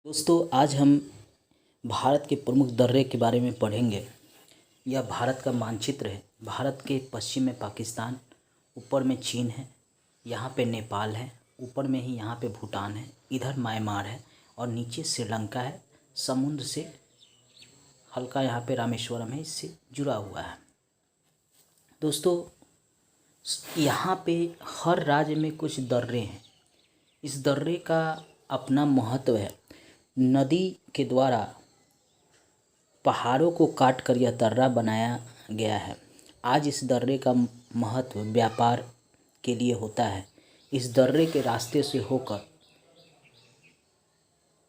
दोस्तों आज हम भारत के प्रमुख दर्रे के बारे में पढ़ेंगे। यह भारत का मानचित्र है। भारत के पश्चिम में पाकिस्तान, ऊपर में चीन है, यहाँ पे नेपाल है, ऊपर में ही यहाँ पे भूटान है, इधर म्यांमार है और नीचे श्रीलंका है। समुद्र से हल्का यहाँ पे रामेश्वरम है, इससे जुड़ा हुआ है। दोस्तों यहाँ पे हर राज्य में कुछ दर्रे हैं। इस दर्रे का अपना महत्व है। नदी के द्वारा पहाड़ों को काट कर यह दर्रा बनाया गया है। आज इस दर्रे का महत्व व्यापार के लिए होता है। इस दर्रे के रास्ते से होकर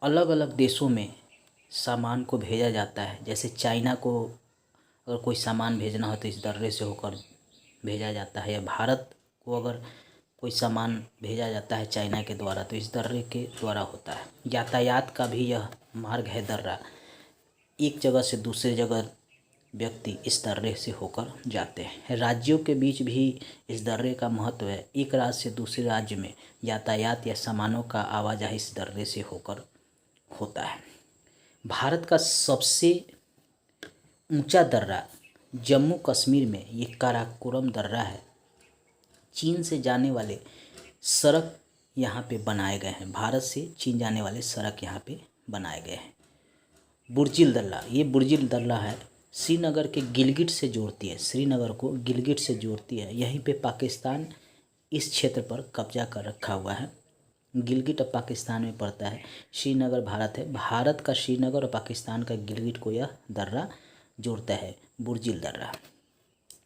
अलग अलग देशों में सामान को भेजा जाता है। जैसे चाइना को अगर कोई सामान भेजना हो तो इस दर्रे से होकर भेजा जाता है, या भारत को अगर कोई सामान भेजा जाता है चाइना के द्वारा तो इस दर्रे के द्वारा होता है। यातायात का भी यह मार्ग है दर्रा। एक जगह से दूसरे जगह व्यक्ति इस दर्रे से होकर जाते हैं। राज्यों के बीच भी इस दर्रे का महत्व है। एक राज्य से दूसरे राज्य में यातायात या सामानों का आवाजाही इस दर्रे से होकर होता है। भारत का सबसे ऊंचा दर्रा जम्मू कश्मीर में ये काराकोरम दर्रा है। चीन से जाने वाले सड़क यहाँ पे बनाए गए हैं। भारत से चीन जाने वाले सड़क यहाँ पे बनाए गए हैं। बुर्जिल दर्रा, ये बुर्जिल दर्रा है, श्रीनगर के गिलगिट से जोड़ती है। श्रीनगर को गिलगिट से जोड़ती है। यहीं पे पाकिस्तान इस क्षेत्र पर कब्जा कर रखा हुआ है। गिलगिट अब पाकिस्तान में पड़ता है, श्रीनगर भारत है। भारत का श्रीनगर और पाकिस्तान का गिलगिट को यह दर्रा जोड़ता है, बुर्जिल दर्रा।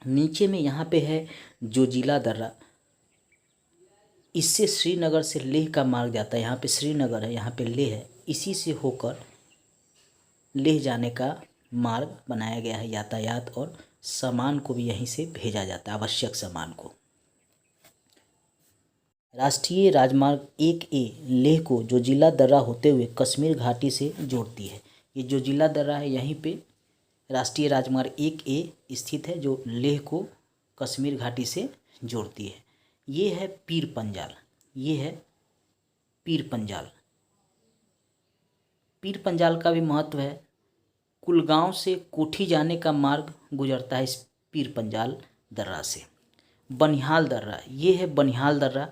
नीचे में यहाँ पे है जोजिला दर्रा। इससे श्रीनगर से लेह का मार्ग जाता है। यहाँ पे श्रीनगर है, यहाँ पे लेह है। इसी से होकर लेह जाने का मार्ग बनाया गया है। यातायात और सामान को भी यहीं से भेजा जाता है, आवश्यक सामान को। राष्ट्रीय राजमार्ग 1A लेह को जोजिला दर्रा होते हुए कश्मीर घाटी से जोड़ती है। ये जोजिला दर्रा है, यहीं पे राष्ट्रीय राजमार्ग 1A स्थित है जो लेह को कश्मीर घाटी से जोड़ती है। ये है पीर पंजाल, ये है पीर पंजाल। पीर पंजाल का भी महत्व है। कुलगांव से कोठी जाने का मार्ग गुजरता है इस पीर पंजाल दर्रा से। बनिहाल दर्रा, ये है बनिहाल दर्रा।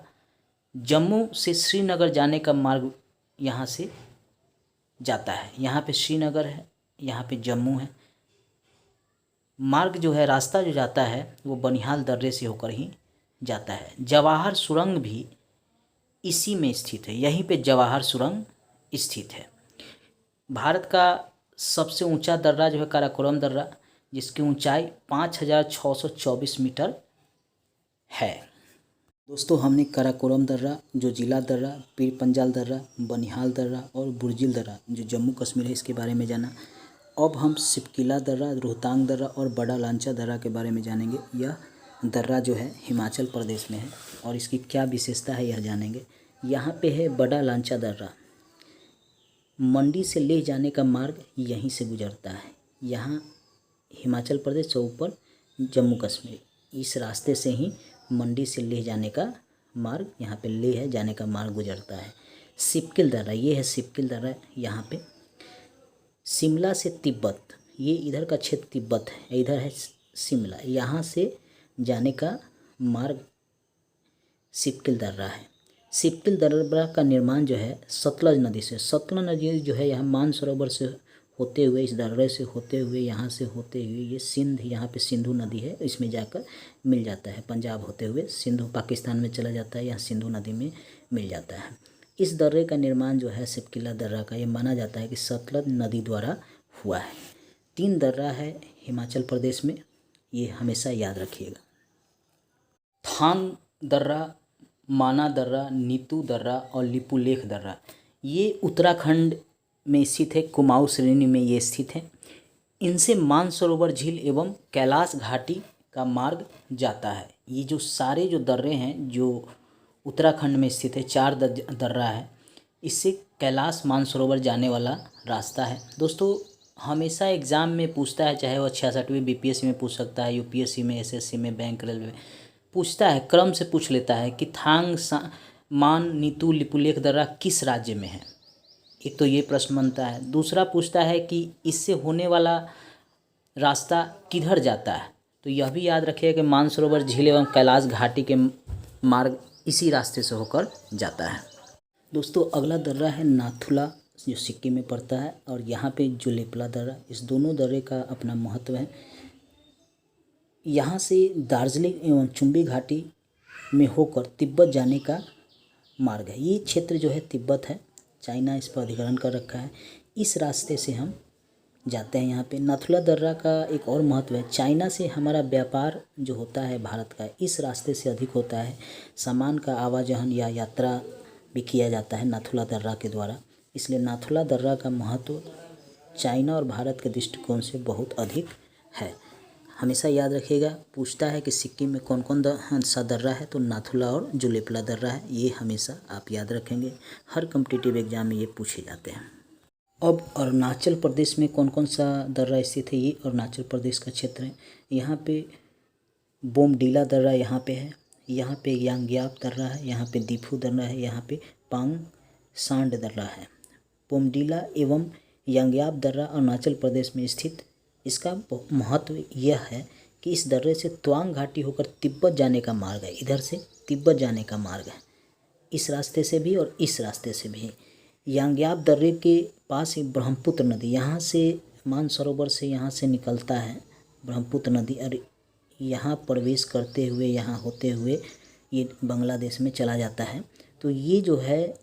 जम्मू से श्रीनगर जाने का मार्ग यहाँ से जाता है। यहाँ पे श्रीनगर है, यहाँ पे जम्मू है। मार्ग जो है, रास्ता जो जाता है वो बनिहाल दर्रे से होकर ही जाता है। जवाहर सुरंग भी इसी में स्थित है, यहीं पे जवाहर सुरंग स्थित है। भारत का सबसे ऊंचा दर्रा जो है काराकोरम दर्रा, जिसकी ऊंचाई 5624 मीटर है। दोस्तों हमने काराकोरम दर्रा, जोजिला दर्रा, पीर पंजाल दर्रा, बनिहाल दर्रा और बुर्जिल दर्रा जो जम्मू कश्मीर है इसके बारे में जाना। अब हम सिपकिला दर्रा, रोहतांग दर्रा और बड़ा लांचा दर्रा के बारे में जानेंगे। यह दर्रा जो है हिमाचल प्रदेश में है और इसकी क्या विशेषता है यह जानेंगे। यहाँ पे है बड़ा लांचा दर्रा। मंडी से लेह जाने का मार्ग यहीं से गुजरता है। यहाँ हिमाचल प्रदेश और ऊपर जम्मू कश्मीर, इस रास्ते से ही मंडी से लेह जाने का मार्ग, यहाँ पे लेह जाने का मार्ग गुजरता है। सिपकिल दर्रा, ये है सिपकिल दर्रा। यहाँ पे शिमला से तिब्बत, ये इधर का क्षेत्र तिब्बत है, इधर है शिमला, यहाँ से जाने का मार्ग सिपकिल दर्रा है। सिपकिल दर्रा का निर्माण जो है सतलज नदी से, सतलज नदी जो है यहाँ मानसरोवर से होते हुए, इस दर्रे से होते हुए, यहाँ से होते हुए ये सिंध, यहाँ पे सिंधु नदी है, इसमें जाकर मिल जाता है। पंजाब होते हुए सिंधु पाकिस्तान में चला जाता है, यहाँ सिंधु नदी में मिल जाता है। इस दर्रे का निर्माण जो है सिपकिला दर्रा का, ये माना जाता है कि सतलज नदी द्वारा हुआ है। 3 दर्रा है हिमाचल प्रदेश में, ये हमेशा याद रखिएगा। थांग दर्रा, माना दर्रा, नीतू दर्रा और लिपुलेख दर्रा, ये उत्तराखंड में स्थित है। कुमाऊं श्रेणी में ये स्थित है। इनसे मानसरोवर झील एवं कैलाश घाटी का मार्ग जाता है। ये जो सारे जो दर्रे हैं जो उत्तराखंड में स्थित है, 4 दर्रा है, इससे कैलाश मानसरोवर जाने वाला रास्ता है। दोस्तों हमेशा एग्ज़ाम में पूछता है, चाहे वो 66वीं बीपीएससी में पूछ सकता है, यूपीएससी में, एसएससी में, बैंक, रेलवे पूछता है, क्रम से पूछ लेता है कि थांग मान नीतू लिपुलेख दर्रा किस राज्य में है। एक तो ये प्रश्न बनता है। दूसरा पूछता है कि इससे होने वाला रास्ता किधर जाता है, तो यह भी याद रखिए कि मानसरोवर झील एवं कैलाश घाटी के मार्ग इसी रास्ते से होकर जाता है। दोस्तों अगला दर्रा है नाथुला, जो सिक्किम में पड़ता है, और यहाँ पे जुलेपला दर्रा। इस दोनों दर्रे का अपना महत्व है। यहाँ से दार्जिलिंग एवं चुम्बी घाटी में होकर तिब्बत जाने का मार्ग है। ये क्षेत्र जो है तिब्बत है, चाइना इस पर अधिग्रहण कर रखा है। इस रास्ते से हम जाते हैं। यहाँ पे नाथुला दर्रा का एक और महत्व है। चाइना से हमारा व्यापार जो होता है भारत का, इस रास्ते से अधिक होता है। सामान का आवाजान या यात्रा भी किया जाता है नाथुला दर्रा के द्वारा। इसलिए नाथुला दर्रा का महत्व चाइना और भारत के दृष्टिकोण से बहुत अधिक है। हमेशा याद रखिएगा, पूछता है कि सिक्किम में कौन कौन सा दर्रा है, तो नाथुला और जुलेपला दर्रा है। ये हमेशा आप याद रखेंगे, हर कॉम्पिटिटिव एग्जाम में ये पूछे जाते हैं। अब अरुणाचल प्रदेश में कौन कौन सा दर्रा स्थित है, ये अरुणाचल प्रदेश का क्षेत्र है। यहाँ पे बोमडीला दर्रा यहाँ पे है, यहाँ पे यांग्याप दर्रा है, यहाँ पे दीफू दर्रा है, यहाँ पे पांग सांड दर्रा है। बोमडीला एवं यांग्याप दर्रा अरुणाचल प्रदेश में स्थित। इसका महत्व यह है कि इस दर्रे से तवांग घाटी होकर तिब्बत जाने का मार्ग है। इधर से तिब्बत जाने का मार्ग है, इस रास्ते से भी और इस रास्ते से भी। यांग्याप दर्रे के पास ही ब्रह्मपुत्र नदी, यहाँ से मानसरोवर से यहाँ से निकलता है ब्रह्मपुत्र नदी, और यहाँ प्रवेश करते हुए, यहाँ होते हुए ये बांग्लादेश में चला जाता है। तो ये जो है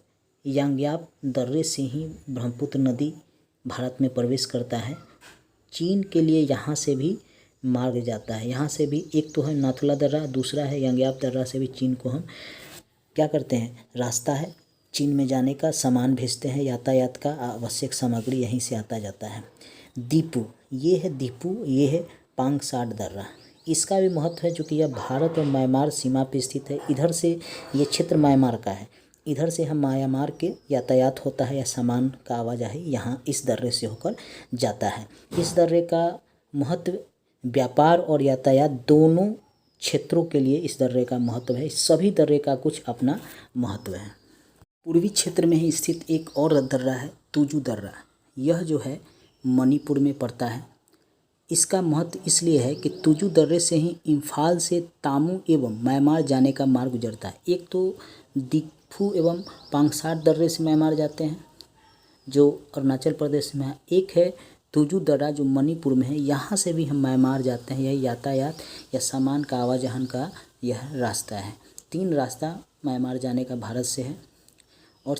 यांग्याप दर्रे से ही ब्रह्मपुत्र नदी भारत में प्रवेश करता है। चीन के लिए यहाँ से भी मार्ग जाता है। यहाँ से भी एक तो है नाथुला दर्रा, दूसरा है यांग्याप दर्रा से भी चीन को हम क्या करते हैं, रास्ता है चीन में जाने का, सामान भेजते हैं, यातायात का आवश्यक सामग्री यहीं से आता जाता है। दीपू, ये है दीपू, ये है पांगसाड दर्रा। इसका भी महत्व है चूँकि यह भारत और म्यांमार सीमा पर स्थित है। इधर से ये क्षेत्र म्यांमार का है, इधर से हम म्यांमार के यातायात होता है या सामान का आवाजाही यहाँ इस दर्रे से होकर जाता है। इस दर्रे का महत्व व्यापार और यातायात दोनों क्षेत्रों के लिए इस दर्रे का महत्व है। इस सभी दर्रे का कुछ अपना महत्व है। पूर्वी क्षेत्र में ही स्थित एक और दर्रा है तुजू दर्रा। यह जो है मणिपुर में पड़ता है। इसका महत्व इसलिए है कि तुजू दर्रे से ही इम्फाल से तामू एवं म्यांमार जाने का मार्ग गुजरता है। एक तो दीफू एवं पांगसाड दर्रे से म्यांमार जाते हैं जो अरुणाचल प्रदेश में है, एक है तुजू दर्रा जो मणिपुर में है, यहाँ से भी हम म्यांमार जाते हैं। यह यातायात या सामान का आवाजान का यह रास्ता है। 3 रास्ता म्यांमार जाने का भारत से है, और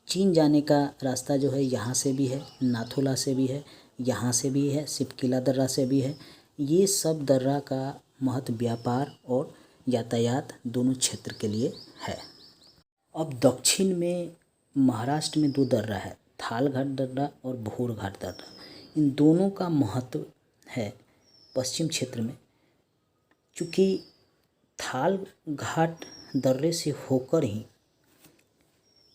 चीन जाने का रास्ता जो है यहाँ से भी है, नाथुला से भी है, यहाँ से भी है, सिपकिला दर्रा से भी है। ये सब दर्रा का महत्व व्यापार और यातायात दोनों क्षेत्र के लिए है। अब दक्षिण में महाराष्ट्र में 2 दर्रा है, थालघाट दर्रा और भोरघाट दर्रा। इन दोनों का महत्व है पश्चिम क्षेत्र में, चूँकि थालघाट दर्रे से होकर ही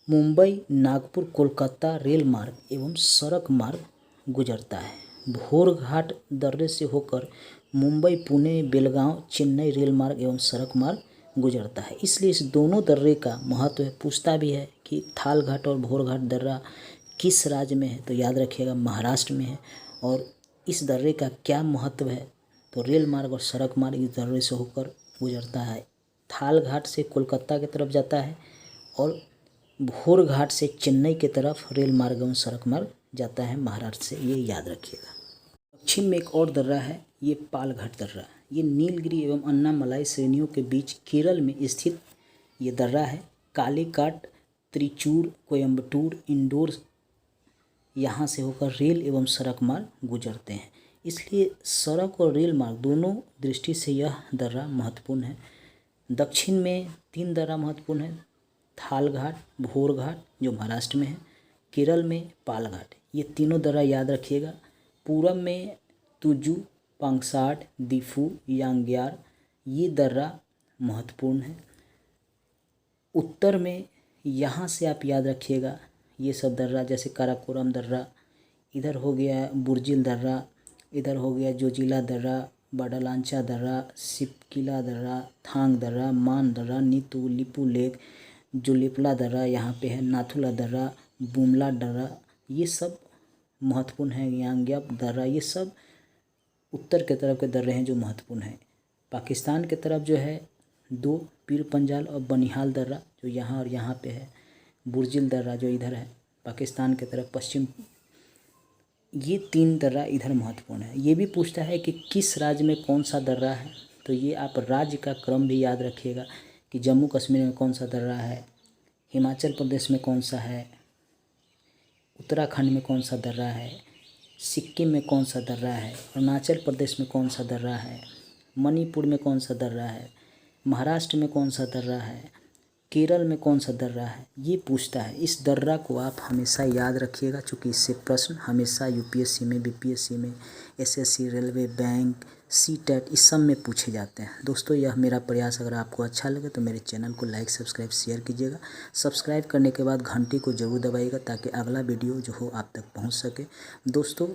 मुंबई, नागपुर, कोलकाता रेल मार्ग एवं सड़क मार्ग गुजरता है। भोरघाट दर्रे से होकर मुंबई, पुणे, बेलगांव, चेन्नई रेल मार्ग एवं सड़क मार्ग गुजरता है। इसलिए इस दोनों दर्रे का महत्व है। पूछता भी है कि थालघाट और भोरघाट दर्रा किस राज्य में है, तो याद रखिएगा महाराष्ट्र में है। और इस दर्रे का क्या महत्व है, तो रेल मार्ग और सड़क मार्ग इस दर्रे से होकर गुजरता है। थालघाट से कोलकाता की तरफ जाता है और भोरघाट से चेन्नई की तरफ रेल मार्ग एवं सड़क मार्ग जाता है महाराष्ट्र से, ये याद रखिएगा। दक्षिण में एक और दर्रा है, ये पालघाट दर्रा। ये नीलगिरी एवं अन्नामलाई श्रेणियों के बीच केरल में स्थित ये दर्रा है। कालीकाट, त्रिचूर, कोयम्बटूर, इंदौर यहाँ से होकर रेल एवं सड़क मार्ग गुजरते हैं। इसलिए सड़क और रेल मार्ग दोनों दृष्टि से यह दर्रा महत्वपूर्ण है। दक्षिण में 3 दर्रा महत्वपूर्ण है, थालघाट, भोरघाट जो महाराष्ट्र में है, केरल में पालघाट। ये तीनों दर्रा याद रखिएगा। पूरब में तुजू, पांगसाड, दीफू, यांग्यार, ये दर्रा महत्वपूर्ण है। उत्तर में यहाँ से आप याद रखिएगा ये सब दर्रा, जैसे काराकोरम दर्रा, इधर हो गया बुर्जिल दर्रा, इधर हो गया जोजिला दर्रा, बाडालांचा दर्रा, सिपकिला दर्रा, थांग दर्रा, मान दर्रा, नीतू, लिपू लेक, जुलेपला दर्रा यहाँ पे है, नाथुला दर्रा, बुमला दर्रा, ये सब महत्वपूर्ण है। यांग्याप दर्रा, ये सब उत्तर के तरफ के दर्रे हैं जो महत्वपूर्ण हैं। पाकिस्तान के तरफ जो है 2 पीर पंजाल और बनिहाल दर्रा जो यहाँ और यहाँ पे है। बुर्जिल दर्रा जो इधर है पाकिस्तान के तरफ पश्चिम, ये 3 दर्रा इधर महत्वपूर्ण है। ये भी पूछता है कि किस राज्य में कौन सा दर्रा है, तो ये आप राज्य का क्रम भी याद रखिएगा कि जम्मू कश्मीर में कौन सा दर्रा है, हिमाचल प्रदेश में कौन सा है, उत्तराखंड में कौन सा दर्रा है, सिक्किम में कौन सा दर्रा है, अरुणाचल प्रदेश में कौन सा दर्रा है, मणिपुर में कौन सा दर्रा है, महाराष्ट्र में कौन सा दर्रा है, केरल में कौन सा दर्रा है, ये पूछता है। इस दर्रा को आप हमेशा याद रखिएगा, चूँकि इससे प्रश्न हमेशा यूपीएससी में, बीपीएससी में, एसएससी, रेलवे, बैंक, सीटेट इस सब में पूछे जाते हैं। दोस्तों, यह मेरा प्रयास अगर आपको अच्छा लगे तो मेरे चैनल को लाइक, सब्सक्राइब, शेयर कीजिएगा। सब्सक्राइब करने के बाद घंटी को ज़रूर दबाइएगा ताकि अगला वीडियो जो हो आप तक पहुंच सके। दोस्तों,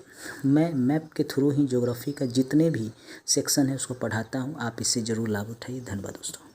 मैं मैप के थ्रू ही ज्योग्राफी का जितने भी सेक्शन है उसको पढ़ाता हूँ, आप इससे ज़रूर लाभ उठाइए। धन्यवाद दोस्तों।